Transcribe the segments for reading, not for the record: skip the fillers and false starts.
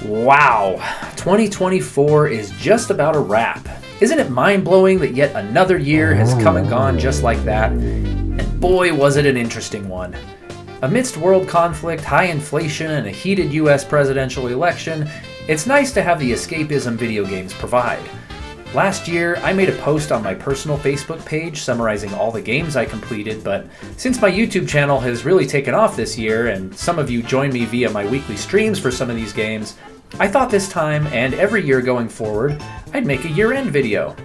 Wow, 2024 is just about a wrap. Isn't it mind-blowing that yet another year has come and gone just like that? And boy, was it an interesting one. Amidst world conflict, high inflation, and a heated US presidential election, it's nice to have the escapism video games provide. Last year, I made a post on my personal Facebook page summarizing all the games I completed, but since my YouTube channel has really taken off this year, and some of you join me via my weekly streams for some of these games, I thought this time, and every year going forward, I'd make a year-end video.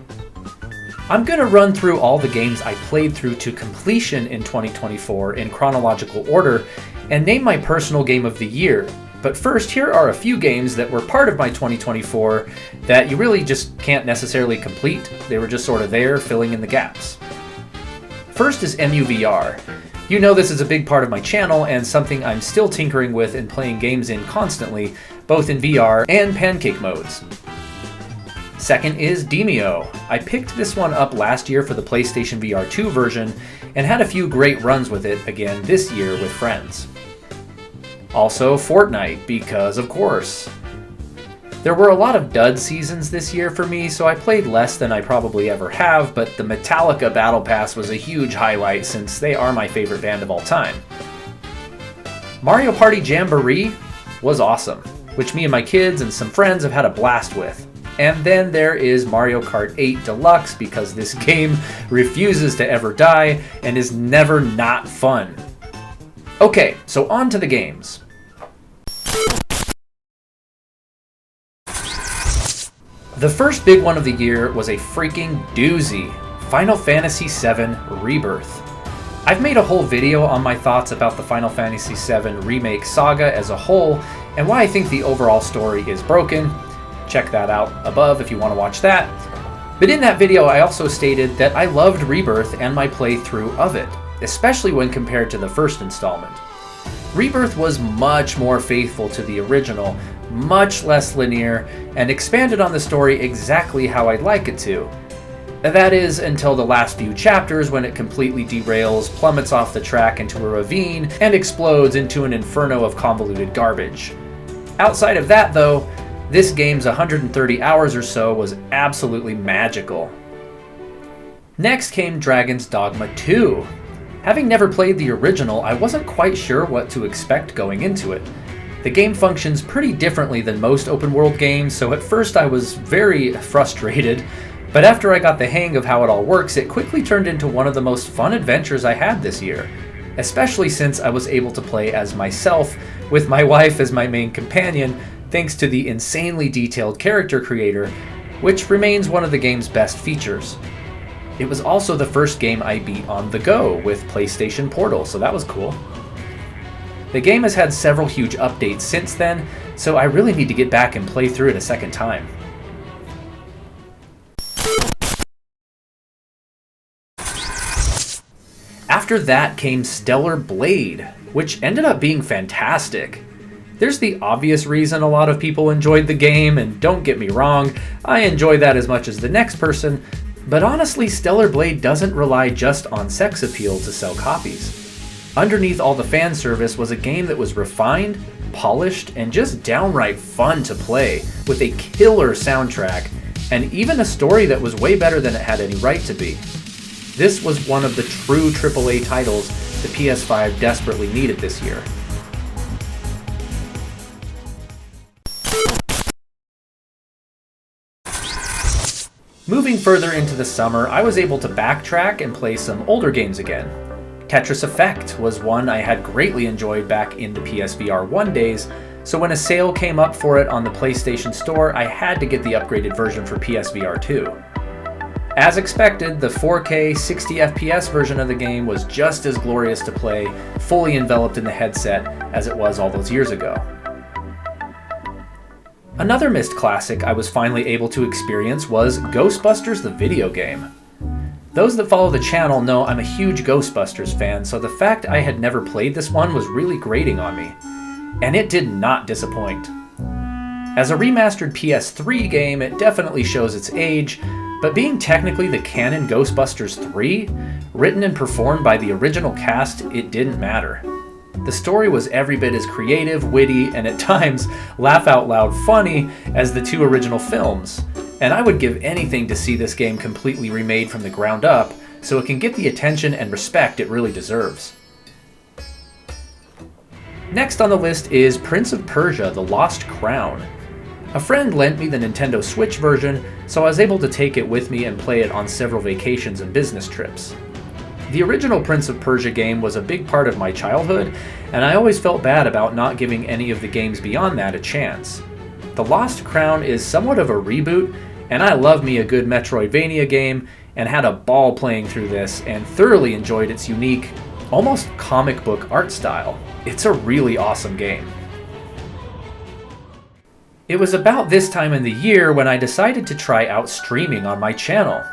I'm gonna run through all the games I played through to completion in 2024 in chronological order, and name my personal game of the year. But first, here are a few games that were part of my 2024 that you really just can't necessarily complete. They were just sort of there, filling in the gaps. First is MUVR. You know this is a big part of my channel and something I'm still tinkering with and playing games in constantly, both in VR and pancake modes. Second is Demeo. I picked this one up last year for the PlayStation VR 2 version and had a few great runs with it again this year with friends. Also Fortnite, because of course. There were a lot of dud seasons this year for me, so I played less than I probably ever have, but the Metallica Battle Pass was a huge highlight since they are my favorite band of all time. Mario Party Jamboree was awesome, which me and my kids and some friends have had a blast with. And then there is Mario Kart 8 Deluxe, because this game refuses to ever die and is never not fun. Okay, so on to the games. The first big one of the year was a freaking doozy, Final Fantasy VII Rebirth. I've made a whole video on my thoughts about the Final Fantasy VII Remake saga as a whole, and why I think the overall story is broken. Check that out above if you want to watch that. But in that video I also stated that I loved Rebirth and my playthrough of it, especially when compared to the first installment. Rebirth was much more faithful to the original, much less linear, and expanded on the story exactly how I'd like it to. That is, until the last few chapters when it completely derails, plummets off the track into a ravine, and explodes into an inferno of convoluted garbage. Outside of that though, this game's 130 hours or so was absolutely magical. Next came Dragon's Dogma 2. Having never played the original, I wasn't quite sure what to expect going into it. The game functions pretty differently than most open world games, so at first I was very frustrated, but after I got the hang of how it all works, it quickly turned into one of the most fun adventures I had this year, especially since I was able to play as myself, with my wife as my main companion, thanks to the insanely detailed character creator, which remains one of the game's best features. It was also the first game I beat on the go with PlayStation Portal, so that was cool. The game has had several huge updates since then, so I really need to get back and play through it a second time. After that came Stellar Blade, which ended up being fantastic. There's the obvious reason a lot of people enjoyed the game, and don't get me wrong, I enjoy that as much as the next person, but honestly, Stellar Blade doesn't rely just on sex appeal to sell copies. Underneath all the fan service was a game that was refined, polished, and just downright fun to play, with a killer soundtrack, and even a story that was way better than it had any right to be. This was one of the true AAA titles the PS5 desperately needed this year. Moving further into the summer, I was able to backtrack and play some older games again. Tetris Effect was one I had greatly enjoyed back in the PSVR 1 days, so when a sale came up for it on the PlayStation Store, I had to get the upgraded version for PSVR 2. As expected, the 4K 60 FPS version of the game was just as glorious to play, fully enveloped in the headset, as it was all those years ago. Another missed classic I was finally able to experience was Ghostbusters the video game. Those that follow the channel know I'm a huge Ghostbusters fan, so the fact I had never played this one was really grating on me. And it did not disappoint. As a remastered PS3 game, it definitely shows its age, but being technically the canon Ghostbusters 3, written and performed by the original cast, it didn't matter. The story was every bit as creative, witty, and at times laugh out loud funny as the two original films. And I would give anything to see this game completely remade from the ground up so it can get the attention and respect it really deserves. Next on the list is Prince of Persia: The Lost Crown. A friend lent me the Nintendo Switch version, so I was able to take it with me and play it on several vacations and business trips. The original Prince of Persia game was a big part of my childhood, and I always felt bad about not giving any of the games beyond that a chance. The Lost Crown is somewhat of a reboot, and I love me a good Metroidvania game, and had a ball playing through this, and thoroughly enjoyed its unique, almost comic book art style. It's a really awesome game. It was about this time in the year when I decided to try out streaming on my channel.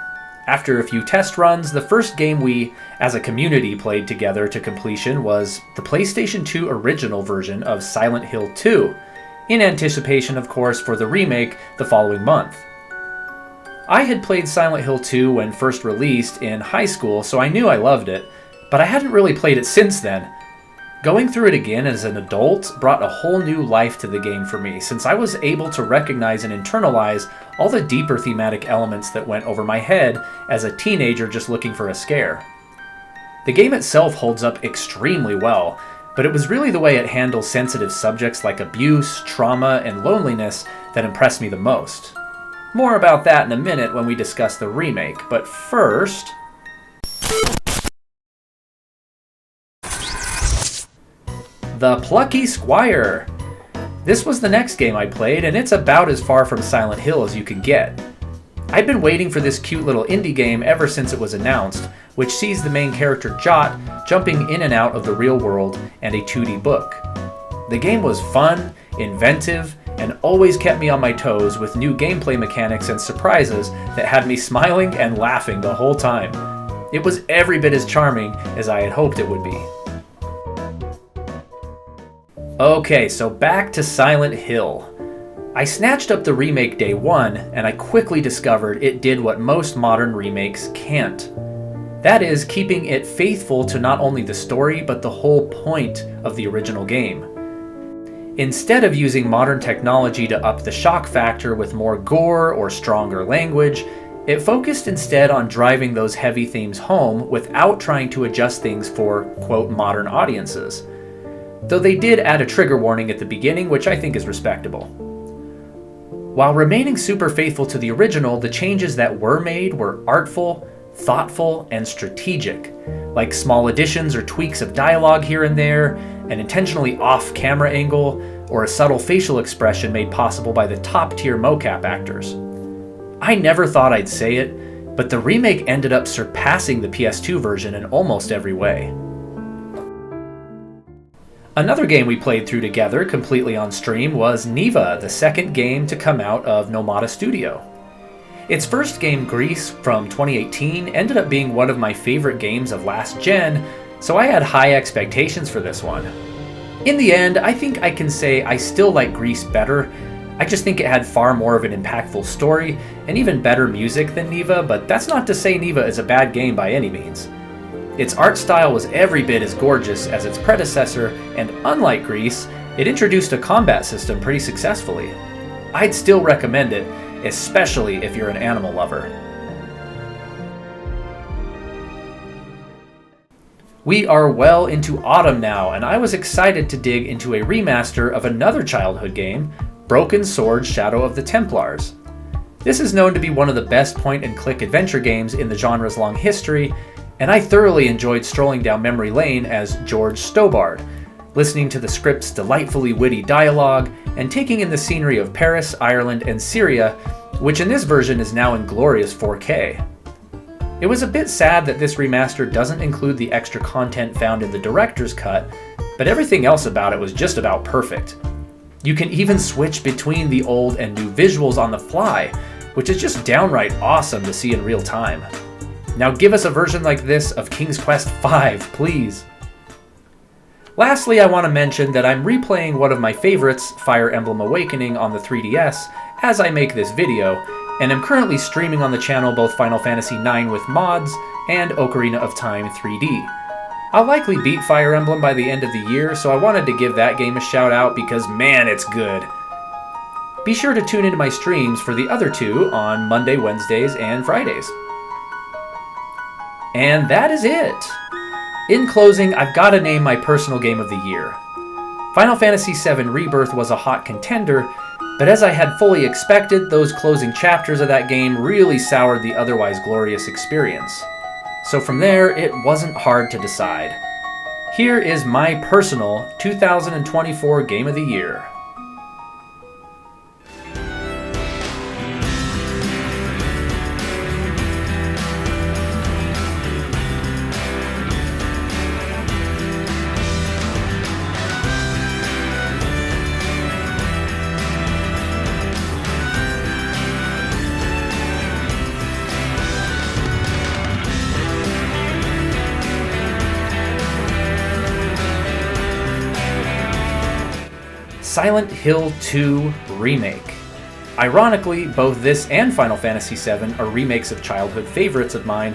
After a few test runs, the first game we, as a community, played together to completion was the PlayStation 2 original version of Silent Hill 2, in anticipation, of course, for the remake the following month. I had played Silent Hill 2 when first released in high school, so I knew I loved it, but I hadn't really played it since then. Going through it again as an adult brought a whole new life to the game for me, since I was able to recognize and internalize all the deeper thematic elements that went over my head as a teenager just looking for a scare. The game itself holds up extremely well, but it was really the way it handles sensitive subjects like abuse, trauma, and loneliness that impressed me the most. More about that in a minute when we discuss the remake, but first... The Plucky Squire. This was the next game I played, and it's about as far from Silent Hill as you can get. I'd been waiting for this cute little indie game ever since it was announced, which sees the main character Jot jumping in and out of the real world and a 2D book. The game was fun, inventive, and always kept me on my toes with new gameplay mechanics and surprises that had me smiling and laughing the whole time. It was every bit as charming as I had hoped it would be. Okay, so back to Silent Hill. I snatched up the remake day one, and I quickly discovered it did what most modern remakes can't. That is, keeping it faithful to not only the story, but the whole point of the original game. Instead of using modern technology to up the shock factor with more gore or stronger language, it focused instead on driving those heavy themes home without trying to adjust things for, quote, modern audiences. Though they did add a trigger warning at the beginning, which I think is respectable. While remaining super faithful to the original, the changes that were made were artful, thoughtful, and strategic, like small additions or tweaks of dialogue here and there, an intentionally off-camera angle, or a subtle facial expression made possible by the top-tier mocap actors. I never thought I'd say it, but the remake ended up surpassing the PS2 version in almost every way. Another game we played through together completely on stream was Niva, the second game to come out of Nomada Studio. Its first game, Grease, from 2018, ended up being one of my favorite games of last gen, so I had high expectations for this one. In the end, I think I can say I still like Grease better. I just think it had far more of an impactful story and even better music than Niva, but that's not to say Niva is a bad game by any means. Its art style was every bit as gorgeous as its predecessor, and unlike Grease, it introduced a combat system pretty successfully. I'd still recommend it, especially if you're an animal lover. We are well into autumn now, and I was excited to dig into a remaster of another childhood game, Broken Sword: Shadow of the Templars. This is known to be one of the best point-and-click adventure games in the genre's long history, and I thoroughly enjoyed strolling down memory lane as George Stobart, listening to the script's delightfully witty dialogue, and taking in the scenery of Paris, Ireland, and Syria, which in this version is now in glorious 4K. It was a bit sad that this remaster doesn't include the extra content found in the director's cut, but everything else about it was just about perfect. You can even switch between the old and new visuals on the fly, which is just downright awesome to see in real time. Now give us a version like this of King's Quest V, please. Lastly, I want to mention that I'm replaying one of my favorites, Fire Emblem Awakening, on the 3DS as I make this video, and I'm currently streaming on the channel both Final Fantasy IX with mods and Ocarina of Time 3D. I'll likely beat Fire Emblem by the end of the year, so I wanted to give that game a shout out because man, it's good. Be sure to tune into my streams for the other two on Monday, Wednesdays, and Fridays. And that is it. In closing, I've got to name my personal game of the year. Final Fantasy VII Rebirth was a hot contender, but as I had fully expected, those closing chapters of that game really soured the otherwise glorious experience. So from there, it wasn't hard to decide. Here is my personal 2024 Game of the Year. Silent Hill 2 Remake. Ironically, both this and Final Fantasy VII are remakes of childhood favorites of mine,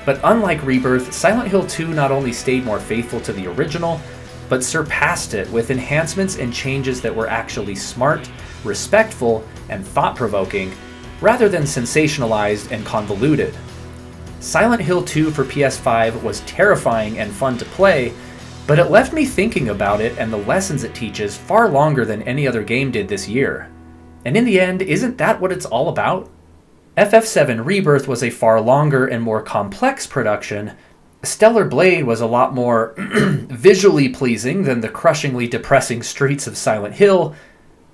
but unlike Rebirth, Silent Hill 2 not only stayed more faithful to the original, but surpassed it with enhancements and changes that were actually smart, respectful, and thought-provoking, rather than sensationalized and convoluted. Silent Hill 2 for PS5 was terrifying and fun to play, but it left me thinking about it and the lessons it teaches far longer than any other game did this year. And in the end, isn't that what it's all about? FF7 Rebirth was a far longer and more complex production. Stellar Blade was a lot more visually pleasing than the crushingly depressing streets of Silent Hill,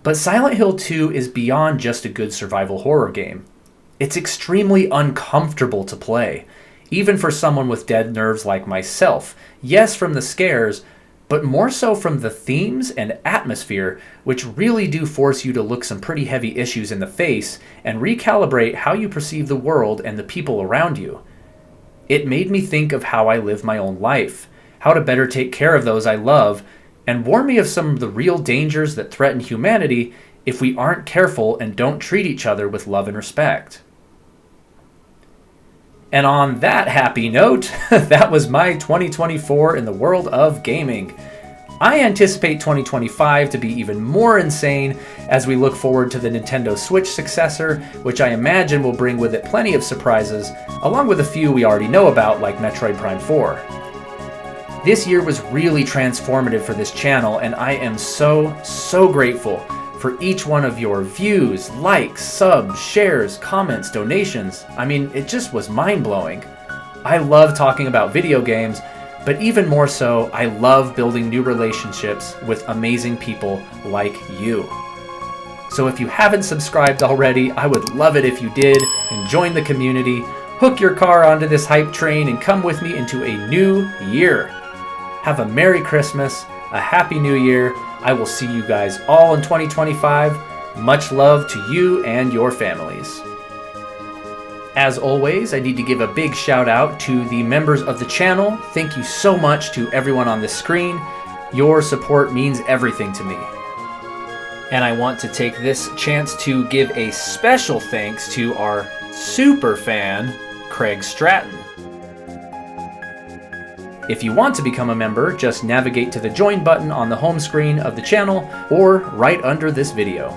but Silent Hill 2 is beyond just a good survival horror game. It's extremely uncomfortable to play, even for someone with dead nerves like myself. Yes, from the scares, but more so from the themes and atmosphere, which really do force you to look some pretty heavy issues in the face and recalibrate how you perceive the world and the people around you. It made me think of how I live my own life, how to better take care of those I love, and warn me of some of the real dangers that threaten humanity if we aren't careful and don't treat each other with love and respect. And on that happy note, that was my 2024 in the world of gaming. I anticipate 2025 to be even more insane as we look forward to the Nintendo Switch successor, which I imagine will bring with it plenty of surprises, along with a few we already know about like Metroid Prime 4. This year was really transformative for this channel, and I am so grateful for each one of your views, likes, subs, shares, comments, donations. I mean, it just was mind-blowing. I love talking about video games, but even more so, I love building new relationships with amazing people like you. So if you haven't subscribed already, I would love it if you did, and join the community, hook your car onto this hype train, and come with me into a new year. Have a Merry Christmas, a Happy New Year. I will see you guys all in 2025. Much love to you and your families. As always, I need to give a big shout out to the members of the channel. Thank you so much to everyone on the screen. Your support means everything to me. And I want to take this chance to give a special thanks to our super fan, Craig Stratton. If you want to become a member, just navigate to the join button on the home screen of the channel or right under this video.